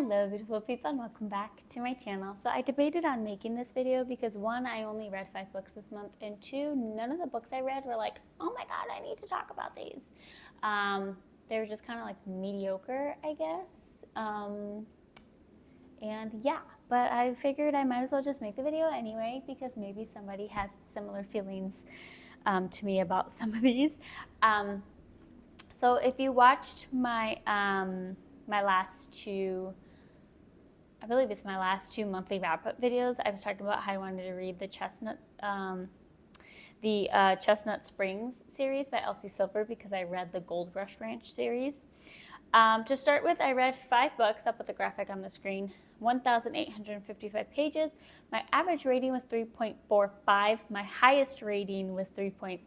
Hello beautiful people and welcome back to my channel. So I debated on making this video because one, I only read 5 books this month, and two, none of the books I read were like, oh my god, I need to talk about these. They were just kind of like mediocre, I guess. And yeah, but I figured I might as well just make the video anyway because maybe somebody has similar feelings to me about some of these. So if you watched my my last two, I believe it's my last 2 monthly wrap-up videos, I was talking about how I wanted to read the Chestnut Springs series by Elsie Silver because I read the Gold Rush Ranch series. To start with, I read 5 books, up with the graphic on the screen, 1,855 pages. My average rating was 3.45. My highest rating was 3.75.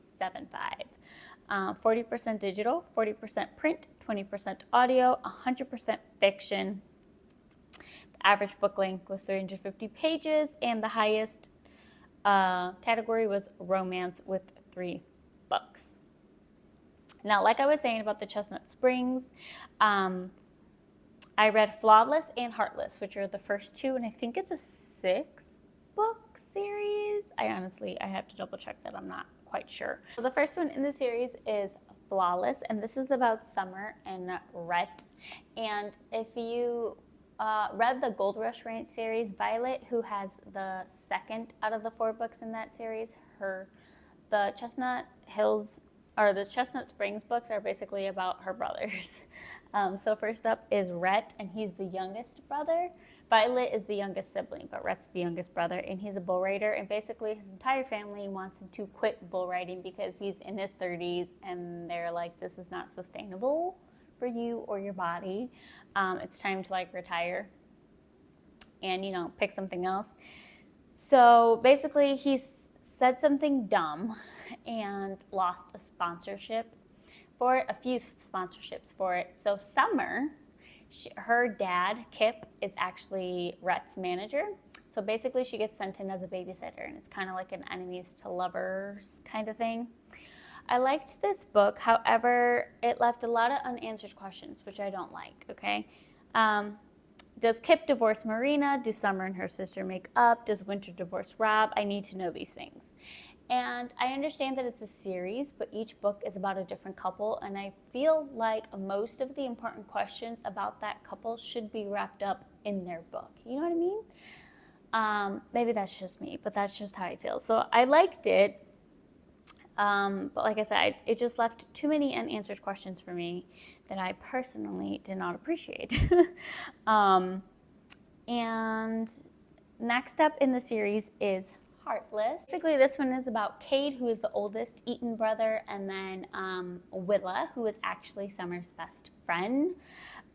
40% digital, 40% print, 20% audio, 100% fiction. The average book length was 350 pages, and the highest category was romance with 3 books. Now, like I was saying about the Chestnut Springs, I read Flawless and Heartless, which are the first 2, and I think it's a 6-book series. I have to double check that. I'm not quite sure. So the first one in the series is Flawless, and this is about Summer and Rhett. And if you read the Gold Rush Ranch series, Violet, who has the second out of the 4 books in that series, the Chestnut Springs books are basically about her brothers. So first up is Rhett, and he's the youngest brother. Violet is the youngest sibling, but Rhett's the youngest brother, and he's a bull rider, and basically his entire family wants him to quit bull riding because he's in his 30s, and they're like, this is not sustainable for you or your body. It's time to like retire and, pick something else. So basically he said something dumb and lost a sponsorship for it, a few sponsorships for it. So Summer, her dad, Kip, is actually Rhett's manager. So basically she gets sent in as a babysitter, and it's kind of like an enemies to lovers kind of thing. I liked this book, however, it left a lot of unanswered questions, which I don't like, okay? Does Kip divorce Marina? Do Summer and her sister make up? Does Winter divorce Rob? I need to know these things. And I understand that it's a series, but each book is about a different couple, and I feel like most of the important questions about that couple should be wrapped up in their book. You know what I mean? Maybe that's just me, but that's just how I feel. So I liked it, but like I said, it just left too many unanswered questions for me that I personally did not appreciate. And next up in the series is Heartless. Basically, this one is about Cade, who is the oldest Eaton brother, and then Willa, who is actually Summer's best friend.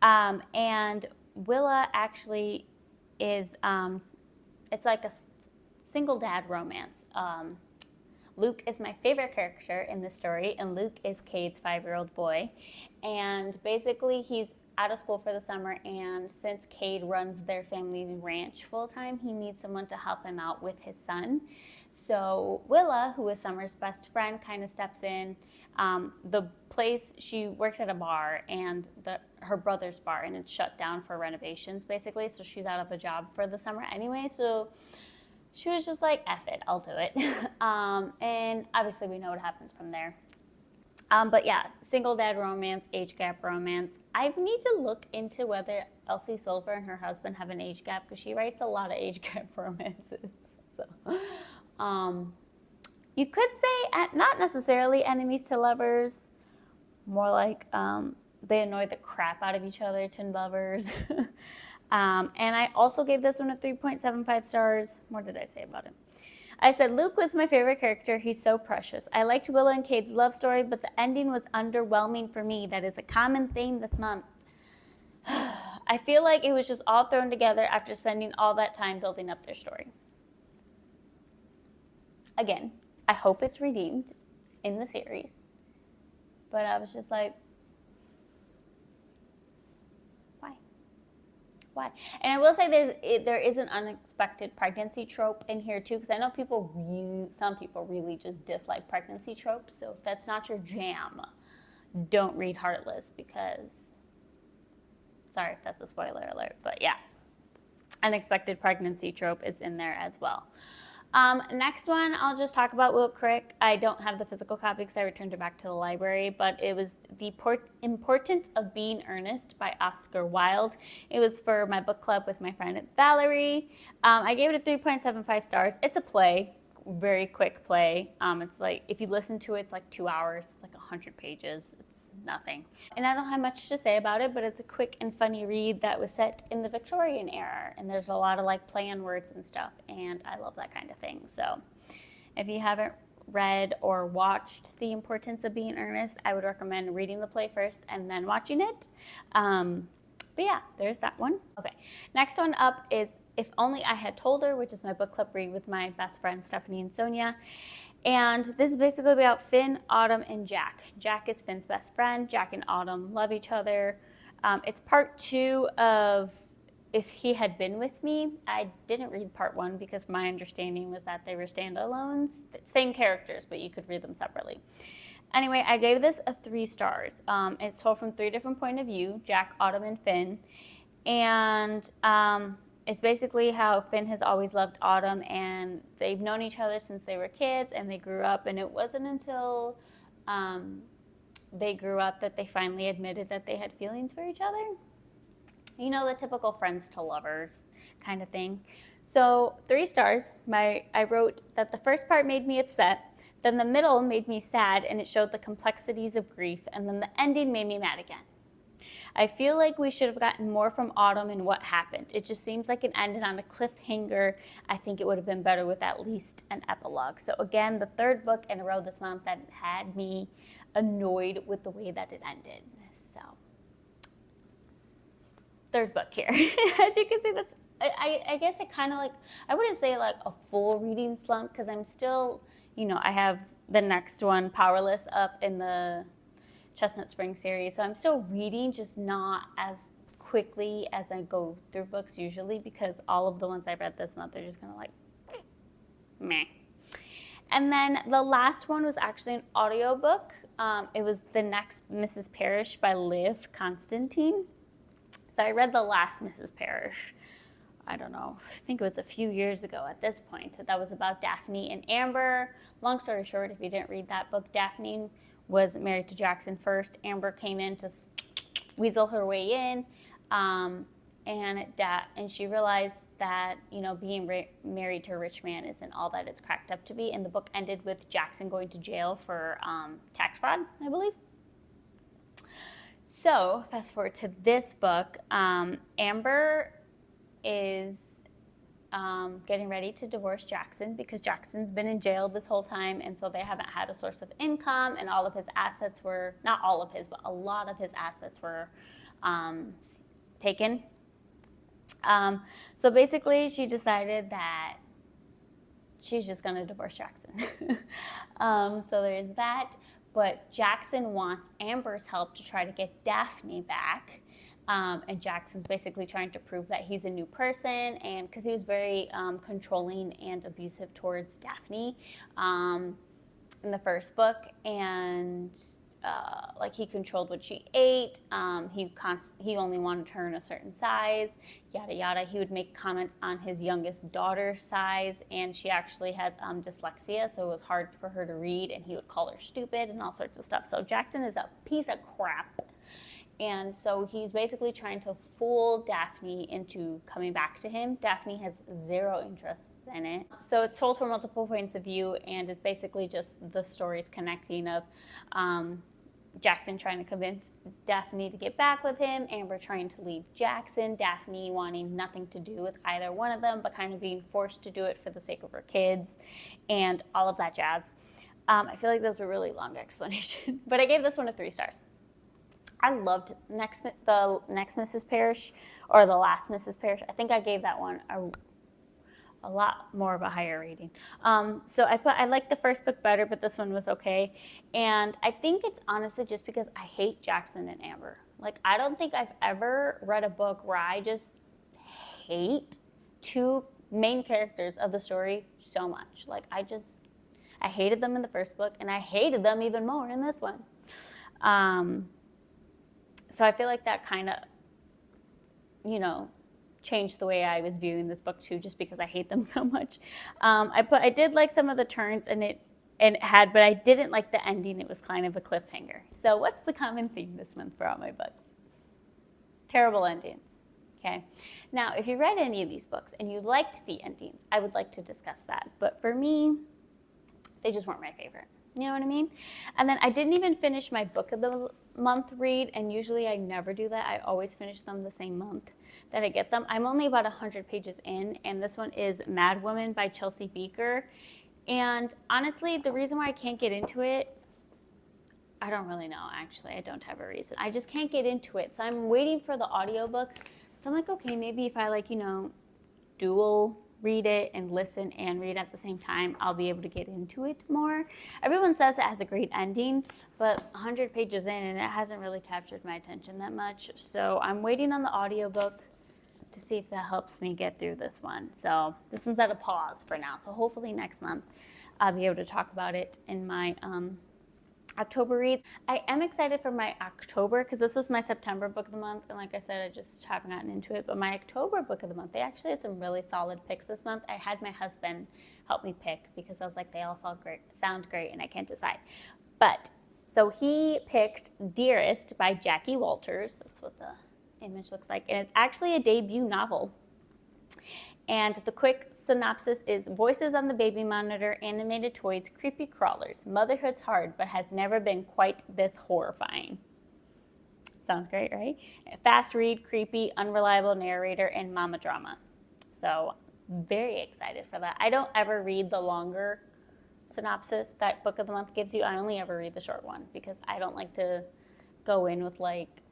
And Willa actually is, it's like a single dad romance. Luke is my favorite character in this story, and Luke is Cade's 5-year-old boy. And basically, he's out of school for the summer, and since Cade runs their family's ranch full-time, he needs someone to help him out with his son. So Willa, who is Summer's best friend, kind of steps in. The place, she works at a bar, and her brother's bar, and it's shut down for renovations, basically, so she's out of a job for the summer anyway, so she was just like, F it, I'll do it. And obviously we know what happens from there. But yeah, single dad romance, age gap romance. I need to look into whether Elsie Silver and her husband have an age gap, because she writes a lot of age gap romances. So, you could say not necessarily enemies to lovers, more like they annoy the crap out of each other to lovers. And I also gave this one a 3.75 stars. What did I say about it? I said, Luke was my favorite character. He's so precious. I liked Willa and Cade's love story, but the ending was underwhelming for me. That is a common theme this month. I feel like it was just all thrown together after spending all that time building up their story. Again, I hope it's redeemed in the series. But I was just like, why? And I will say there is an unexpected pregnancy trope in here too, because I know some people really just dislike pregnancy tropes. So if that's not your jam, don't read Heartless, because Sorry if that's a spoiler alert, but yeah. Unexpected pregnancy trope is in there as well. Next one, I'll just talk about Will Crick. I don't have the physical copy because I returned it back to the library, but it was The Importance of Being Earnest by Oscar Wilde. It was for my book club with my friend Valerie. I gave it a 3.75 stars. It's a play, very quick play. It's like, if you listen to it, it's like 2 hours, it's like 100 pages. It's nothing. And I don't have much to say about it, but it's a quick and funny read that was set in the Victorian era. And there's a lot of like play on words and stuff. And I love that kind of thing. So if you haven't read or watched The Importance of Being Earnest, I would recommend reading the play first and then watching it. But yeah, there's that one. Okay, next one up is If Only I Had Told Her, which is my book club read with my best friends Stephanie and Sonia. And this is basically about Finn, Autumn, and Jack. Jack is Finn's best friend. Jack and Autumn love each other. It's part 2 of If He Had Been With Me. I didn't read part 1 because my understanding was that they were standalones. Same characters, but you could read them separately. Anyway, I gave this a 3 stars. It's told from 3 different points of view, Jack, Autumn, and Finn. And it's basically how Finn has always loved Autumn, and they've known each other since they were kids, and they grew up, and it wasn't until they grew up that they finally admitted that they had feelings for each other. You know, the typical friends to lovers kind of thing. So 3 stars. I wrote that the first part made me upset, then the middle made me sad, and it showed the complexities of grief, and then the ending made me mad again. I feel like we should have gotten more from Autumn and what happened. It just seems like it ended on a cliffhanger. I think it would have been better with at least an epilogue. So again, the 3rd book in a row this month that had me annoyed with the way that it ended. So 3rd book here. As you can see, that's I guess it kind of like, I wouldn't say like a full reading slump because I'm still, you know, I have the next one, Powerless, up in the Chestnut Spring series. So I'm still reading, just not as quickly as I go through books usually, because all of the ones I read this month are just kind of like, meh. And then the last one was actually an audiobook. It was The Next Mrs. Parrish by Liv Constantine. So I read The Last Mrs. Parrish. I don't know, I think it was a few years ago at this point. That was about Daphne and Amber. Long story short, if you didn't read that book, Daphne was married to Jackson first. Amber came in to weasel her way in, and she realized that, you know, being married to a rich man isn't all that it's cracked up to be. And the book ended with Jackson going to jail for tax fraud, I believe. So fast forward to this book, Amber is getting ready to divorce Jackson because Jackson's been in jail this whole time, and so they haven't had a source of income, and all of his assets were, not all of his, but a lot of his assets were taken. So basically she decided that she's just going to divorce Jackson. So there's that, but Jackson wants Amber's help to try to get Daphne back. And Jackson's basically trying to prove that he's a new person, and because he was very controlling and abusive towards Daphne in the first book, and like he controlled what she ate. He only wanted her in a certain size, yada yada. He would make comments on his youngest daughter's size, and she actually has dyslexia, so it was hard for her to read, and he would call her stupid and all sorts of stuff. So Jackson is a piece of crap. And so he's basically trying to fool Daphne into coming back to him. Daphne has 0 interest in it. So it's told from multiple points of view, and it's basically just the stories connecting of Jackson trying to convince Daphne to get back with him, Amber trying to leave Jackson, Daphne wanting nothing to do with either one of them, but kind of being forced to do it for the sake of her kids, and all of that jazz. I feel like that was a really long explanation, but I gave this one a 3 stars. I loved the next Mrs. Parrish, or The Last Mrs. Parrish. I think I gave that one a lot more of a higher rating. So I liked the first book better, but this one was okay. And I think it's honestly just because I hate Jackson and Amber. Like, I don't think I've ever read a book where I just hate 2 main characters of the story so much. Like, I hated them in the first book, and I hated them even more in this one. So I feel like that kind of changed the way I was viewing this book too, just because I hate them so much. I did like some of the turns but I didn't like the ending. It was kind of a cliffhanger. So what's the common theme this month for all my books? Terrible endings. Okay. Now, if you read any of these books and you liked the endings, I would like to discuss that. But for me, they just weren't my favorite. You know what I mean? And then I didn't even finish my book of the month read, and usually I never do that. I always finish them the same month that I get them. I'm only about 100 pages in, and this one is Mad Woman by Chelsea Beaker. And honestly, the reason why I can't get into it, I don't really know, actually. I don't have a reason. I just can't get into it. So I'm waiting for the audiobook. So I'm like, okay, maybe if I dual read it and listen and read at the same time, I'll be able to get into it more. Everyone says it has a great ending, but 100 pages in and it hasn't really captured my attention that much. So I'm waiting on the audiobook to see if that helps me get through this one. So this one's at a pause for now. So hopefully next month I'll be able to talk about it in my October reads. I am excited for my October because this was my September book of the month, and like I said, I just haven't gotten into it. But my October book of the month, they actually had some really solid picks this month. I had my husband help me pick because I was like, they all sound great, and I can't decide. But so he picked Dearest by Jackie Walters. That's what the image looks like, and it's actually a debut novel. And the quick synopsis is: voices on the baby monitor, animated toys, creepy crawlers. Motherhood's hard, but has never been quite this horrifying. Sounds great, right? Fast read, creepy, unreliable narrator, and mama drama. So very excited for that. I don't ever read the longer synopsis that book of the month gives you. I only ever read the short one because I don't like to go in with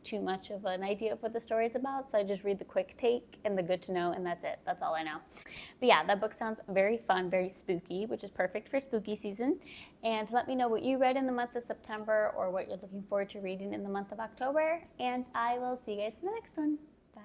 too much of an idea of what the story is about. So I just read the quick take and the good to know, and that's it. That's all I know. But yeah, that book sounds very fun, very spooky, which is perfect for spooky season. And let me know what you read in the month of September or what you're looking forward to reading in the month of October. And I will see you guys in the next one. Bye.